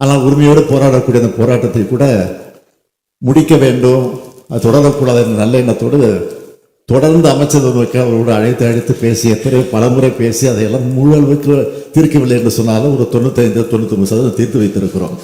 ஆனால் உரிமையோடு போராடக்கூடிய அந்த போராட்டத்தை கூட முடிக்க வேண்டும், அது தொடரக்கூடாது என்ற நல்ல எண்ணத்தோடு தொடர்ந்து அமைச்சர் அவரோடு அழைத்து பேசி எத்தனை பலமுறை பேசி அதையெல்லாம் முழு அளவுக்கு தீர்க்கவில்லை என்று சொன்னாலும் ஒரு 95-99% தீர்த்து வைத்திருக்கிறோம்.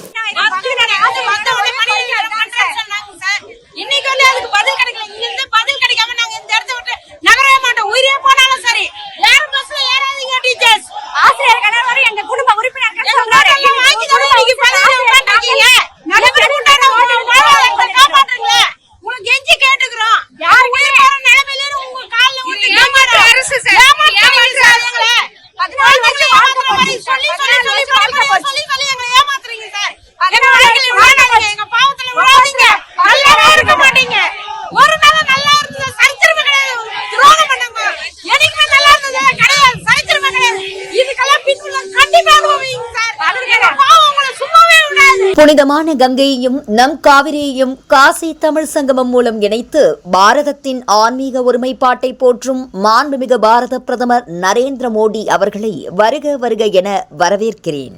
புனிதமான கங்கையையும் நம் காவிரியையும் காசி தமிழ் சங்கமம் மூலம் இணைத்து பாரதத்தின் ஆன்மீக ஒருமைப்பாட்டை போற்றும் மாண்புமிகு பாரத பிரதமர் நரேந்திர மோடி அவர்களை வருக வருக என வரவேற்கிறேன்.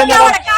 எல்லாரோட